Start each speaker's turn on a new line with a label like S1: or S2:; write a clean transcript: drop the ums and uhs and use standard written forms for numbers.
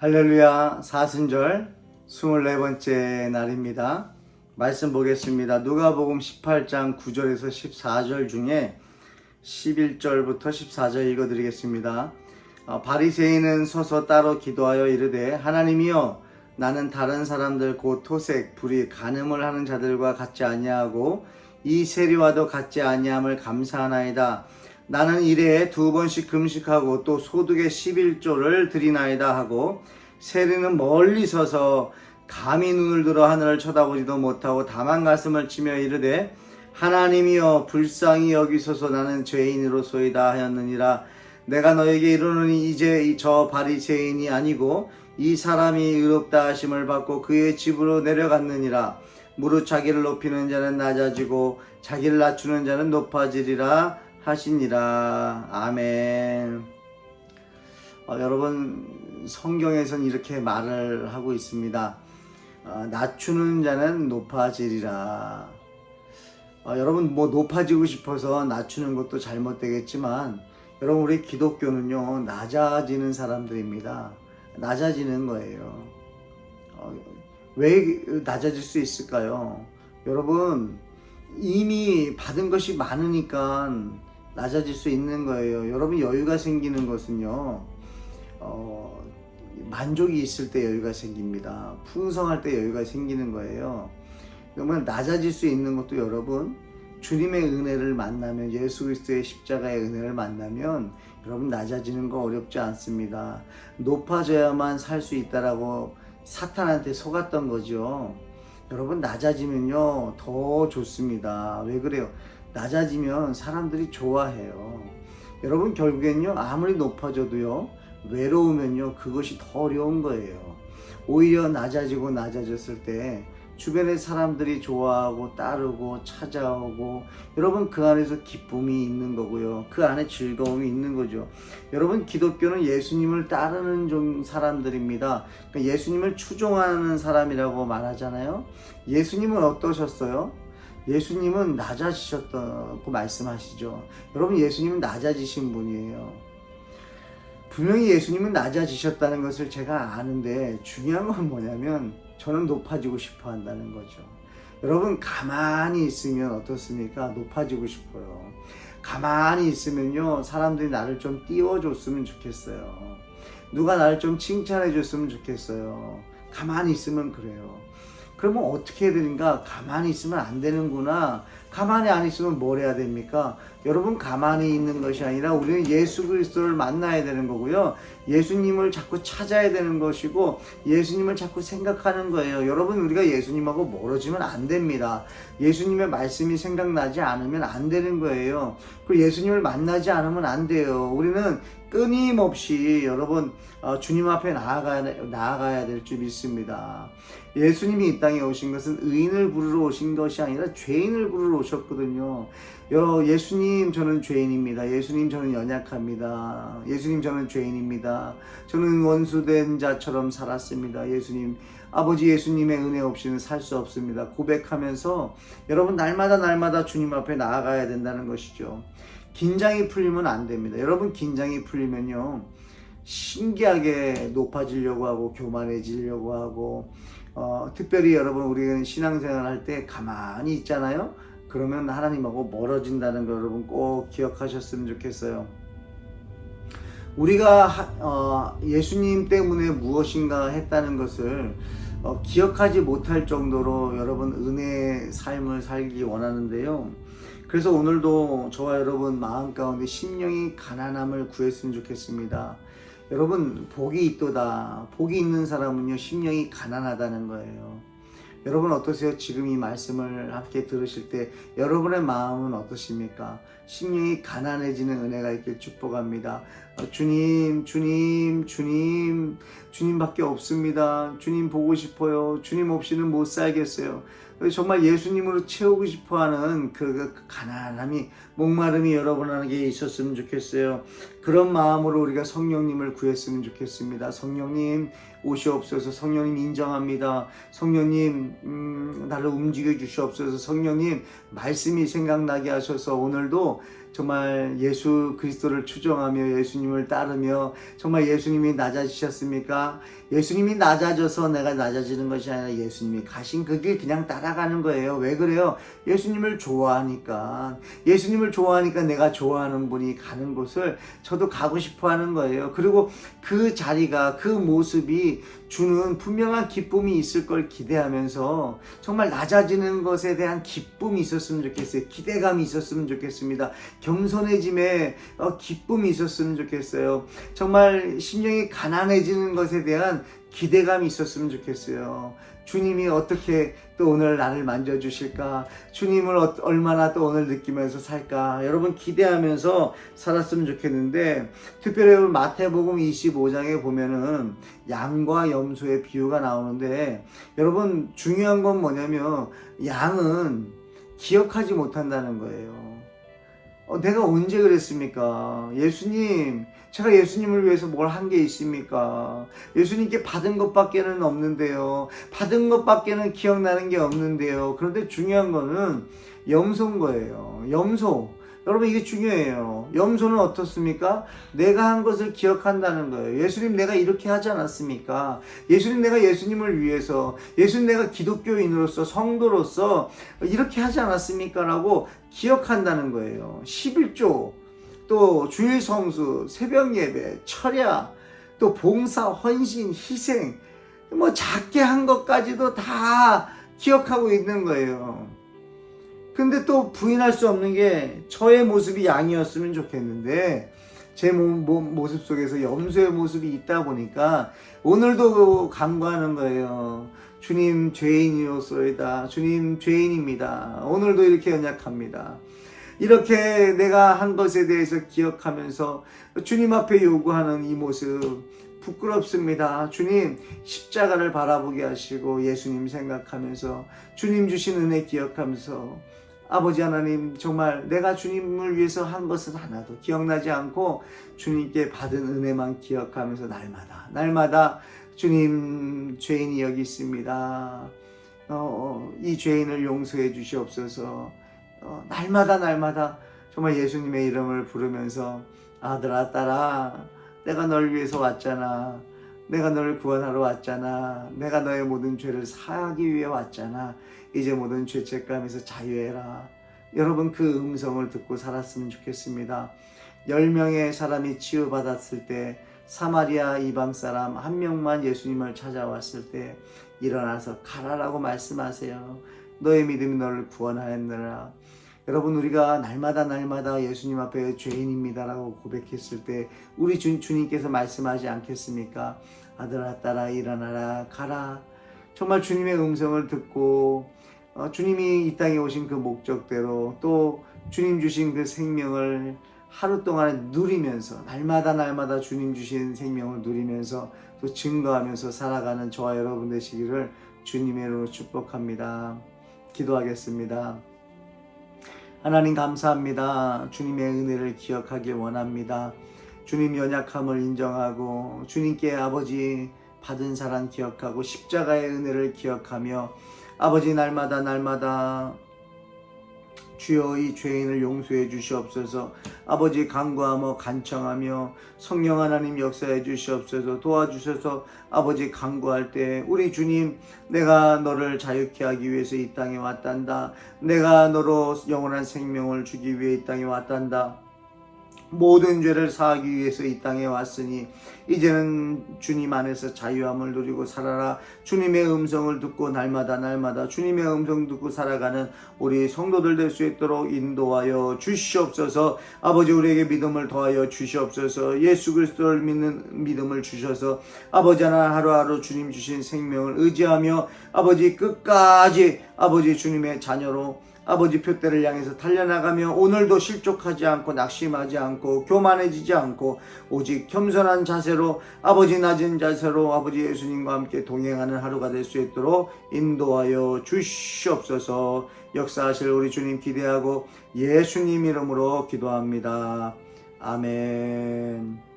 S1: 할렐루야. 사순절 24번째 날입니다. 말씀 보겠습니다. 누가복음 18장 9절에서 14절 중에 11절부터 14절 읽어드리겠습니다. 바리새인은 서서 따로 기도하여 이르되 하나님이여, 나는 다른 사람들 곧 토색, 불의, 간음을 하는 자들과 같지 아니하고 이 세리와도 같지 아니함을 감사하나이다. 나는 일에 2번씩 금식하고 또 소득의 11조를 드리나이다 하고, 세리는 멀리 서서 감히 눈을 들어 하늘을 쳐다보지도 못하고 다만 가슴을 치며 이르되 하나님이여, 불쌍히 여기소서, 나는 죄인으로소이다 하였느니라. 내가 너에게 이르노니 이제 저 바리새인이 아니고 이 사람이 의롭다 하심을 받고 그의 집으로 내려갔느니라. 무릇 자기를 높이는 자는 낮아지고 자기를 낮추는 자는 높아지리라 하시니라. 아멘. 여러분, 성경에서는 이렇게 말을 하고 있습니다. 낮추는 자는 높아지리라. 여러분, 높아지고 싶어서 낮추는 것도 잘못되겠지만, 여러분, 우리 기독교는요, 낮아지는 사람들입니다. 낮아지는 거예요. 왜 낮아질 수 있을까요? 여러분, 이미 받은 것이 많으니까 낮아질 수 있는 거예요. 여러분, 여유가 생기는 것은요, 만족이 있을 때 여유가 생깁니다. 풍성할 때 여유가 생기는 거예요. 그러면 낮아질 수 있는 것도 여러분, 주님의 은혜를 만나면, 예수 그리스도의 십자가의 은혜를 만나면 여러분 낮아지는 거 어렵지 않습니다. 높아져야만 살 수 있다라고 사탄한테 속았던 거죠. 여러분, 낮아지면요 더 좋습니다. 왜 그래요? 낮아지면 사람들이 좋아해요. 여러분, 결국엔요, 아무리 높아져도요, 외로우면요, 그것이 더 어려운 거예요. 오히려 낮아졌을 때 주변의 사람들이 좋아하고 따르고 찾아오고, 여러분, 그 안에서 기쁨이 있는 거고요, 그 안에 즐거움이 있는 거죠. 여러분, 기독교는 예수님을 따르는 사람들입니다. 그러니까 예수님을 추종하는 사람이라고 말하잖아요. 예수님은 어떠셨어요? 예수님은 낮아지셨다고 말씀하시죠. 여러분, 예수님은 낮아지신 분이에요. 분명히 예수님은 낮아지셨다는 것을 제가 아는데, 중요한 건 뭐냐면 저는 높아지고 싶어 한다는 거죠. 여러분, 가만히 있으면 어떻습니까? 높아지고 싶어요. 가만히 있으면요, 사람들이 나를 좀 띄워줬으면 좋겠어요. 누가 나를 좀 칭찬해 줬으면 좋겠어요. 가만히 있으면 그래요. 그러면 어떻게 해야 되는가? 가만히 있으면 안 되는구나. 가만히 안 있으면 뭘 해야 됩니까? 여러분, 가만히 있는 것이 아니라 우리는 예수 그리스도를 만나야 되는 거고요, 예수님을 자꾸 찾아야 되는 것이고, 예수님을 자꾸 생각하는 거예요. 여러분, 우리가 예수님하고 멀어지면 안 됩니다. 예수님의 말씀이 생각나지 않으면 안 되는 거예요. 그리고 예수님을 만나지 않으면 안 돼요. 우리는 끊임없이 여러분, 주님 앞에 나아가야 될 줄 믿습니다. 예수님이 이 땅에 오신 것은 의인을 부르러 오신 것이 아니라 죄인을 부르러 오셨거든요. 예수님, 저는 죄인입니다. 예수님, 저는 연약합니다. 예수님, 저는 죄인입니다. 저는 원수된 자처럼 살았습니다. 예수님, 아버지 예수님의 은혜 없이는 살 수 없습니다. 고백하면서 여러분, 날마다 주님 앞에 나아가야 된다는 것이죠. 긴장이 풀리면 안 됩니다. 여러분, 긴장이 풀리면요, 신기하게 높아지려고 하고 교만해지려고 하고, 특별히 여러분, 우리는 신앙생활 할 때 가만히 있잖아요. 그러면 하나님하고 멀어진다는 거 여러분 꼭 기억하셨으면 좋겠어요. 우리가 예수님 때문에 무엇인가 했다는 것을 기억하지 못할 정도로 여러분 은혜의 삶을 살기 원하는데요. 그래서 오늘도 저와 여러분 마음 가운데 심령이 가난함을 구했으면 좋겠습니다. 여러분, 복이 있도다. 복이 있는 사람은요, 심령이 가난하다는 거예요. 여러분, 어떠세요? 지금 이 말씀을 함께 들으실 때 여러분의 마음은 어떠십니까? 심령이 가난해지는 은혜가 있길 축복합니다. 주님밖에 없습니다. 주님 보고 싶어요. 주님 없이는 못 살겠어요. 정말 예수님으로 채우고 싶어하는 그 가난함이, 목마름이 여러분에게 있었으면 좋겠어요. 그런 마음으로 우리가 성령님을 구했으면 좋겠습니다. 성령님 오시옵소서. 성령님 인정합니다. 성령님 나를 움직여 주시옵소서. 성령님 말씀이 생각나게 하셔서 오늘도 정말 예수 그리스도를 추종하며 예수님을 따르며 정말 예수님이 낮아지셨습니까? 예수님이 낮아져서 내가 낮아지는 것이 아니라 예수님이 가신 그 길 그냥 따라가는 거예요. 왜 그래요? 예수님을 좋아하니까. 예수님을 좋아하니까 내가 좋아하는 분이 가는 곳을 저도 가고 싶어 하는 거예요. 그리고 그 자리가, 그 모습이 주는 분명한 기쁨이 있을 걸 기대하면서 정말 낮아지는 것에 대한 기쁨이 있었으면 좋겠어요. 기대감이 있었으면 좋겠습니다. 겸손해짐에 기쁨이 있었으면 좋겠어요. 정말 심령이 가난해지는 것에 대한 기대감이 있었으면 좋겠어요. 주님이 어떻게 또 오늘 나를 만져주실까? 주님을 얼마나 또 오늘 느끼면서 살까? 여러분 기대하면서 살았으면 좋겠는데, 특별히 마태복음 25장에 보면은 양과 염소의 비유가 나오는데, 여러분 중요한 건 뭐냐면 양은 기억하지 못한다는 거예요. 내가 언제 그랬습니까? 예수님, 제가 예수님을 위해서 뭘 한 게 있습니까? 예수님께 받은 것밖에는 없는데요. 받은 것밖에는 기억나는 게 없는데요. 그런데 중요한 거는 염소인 거예요. 염소. 여러분 이게 중요해요. 염소는 어떻습니까? 내가 한 것을 기억한다는 거예요. 예수님 내가 이렇게 하지 않았습니까? 예수님 내가 예수님을 위해서, 예수님 내가 기독교인으로서 성도로서 이렇게 하지 않았습니까? 라고 기억한다는 거예요. 11조, 또 주일 성수, 새벽 예배, 철야, 또 봉사, 헌신, 희생, 뭐 작게 한 것까지도 다 기억하고 있는 거예요. 근데 또 부인할 수 없는 게 저의 모습이 양이었으면 좋겠는데 제 모습 속에서 염소의 모습이 있다 보니까 오늘도 간구하는 거예요. 주님 죄인이었소이다. 주님 죄인입니다. 오늘도 이렇게 연약합니다. 이렇게 내가 한 것에 대해서 기억하면서 주님 앞에 요구하는 이 모습 부끄럽습니다. 주님 십자가를 바라보게 하시고 예수님 생각하면서 주님 주신 은혜 기억하면서 아버지 하나님 정말 내가 주님을 위해서 한 것은 하나도 기억나지 않고 주님께 받은 은혜만 기억하면서 날마다 주님 죄인이 여기 있습니다. 이 죄인을 용서해 주시옵소서. 날마다 정말 예수님의 이름을 부르면서 아들아 딸아 내가 널 위해서 왔잖아. 내가 너를 구원하러 왔잖아. 내가 너의 모든 죄를 사하기 위해 왔잖아. 이제 모든 죄책감에서 자유해라. 여러분 그 음성을 듣고 살았으면 좋겠습니다. 10명의 사람이 치유받았을 때 사마리아 이방 사람 한 명만 예수님을 찾아왔을 때 일어나서 가라라고 말씀하세요. 너의 믿음이 너를 구원하였느라. 여러분 우리가 날마다 예수님 앞에 죄인입니다라고 고백했을 때 우리 주님께서 말씀하지 않겠습니까? 아들아 딸아 일어나라 가라. 정말 주님의 음성을 듣고 주님이 이 땅에 오신 그 목적대로 또 주님 주신 그 생명을 하루 동안 누리면서 날마다 주님 주신 생명을 누리면서 또 증거하면서 살아가는 저와 여러분 되시기를 주님의 이름으로 축복합니다. 기도하겠습니다. 하나님 감사합니다. 주님의 은혜를 기억하길 원합니다. 주님 연약함을 인정하고 주님께 아버지 받은 사랑 기억하고 십자가의 은혜를 기억하며 아버지 날마다 주여 이 죄인을 용서해 주시옵소서. 아버지 간구하며 간청하며 성령 하나님 역사해 주시옵소서. 도와주셔서 아버지 간구할 때 우리 주님 내가 너를 자유케 하기 위해서 이 땅에 왔단다. 내가 너로 영원한 생명을 주기 위해 이 땅에 왔단다. 모든 죄를 사하기 위해서 이 땅에 왔으니 이제는 주님 안에서 자유함을 누리고 살아라. 주님의 음성을 듣고 날마다 주님의 음성 듣고 살아가는 우리 성도들 될 수 있도록 인도하여 주시옵소서. 아버지 우리에게 믿음을 더하여 주시옵소서. 예수 그리스도를 믿는 믿음을 주셔서 아버지 하루하루 주님 주신 생명을 의지하며 아버지 끝까지 아버지 주님의 자녀로 아버지 표대를 향해서 달려나가며 오늘도 실족하지 않고 낙심하지 않고 교만해지지 않고 오직 겸손한 자세로 아버지 낮은 자세로 아버지 예수님과 함께 동행하는 하루가 될 수 있도록 인도하여 주시옵소서. 역사하실 우리 주님 기대하고 예수님 이름으로 기도합니다. 아멘.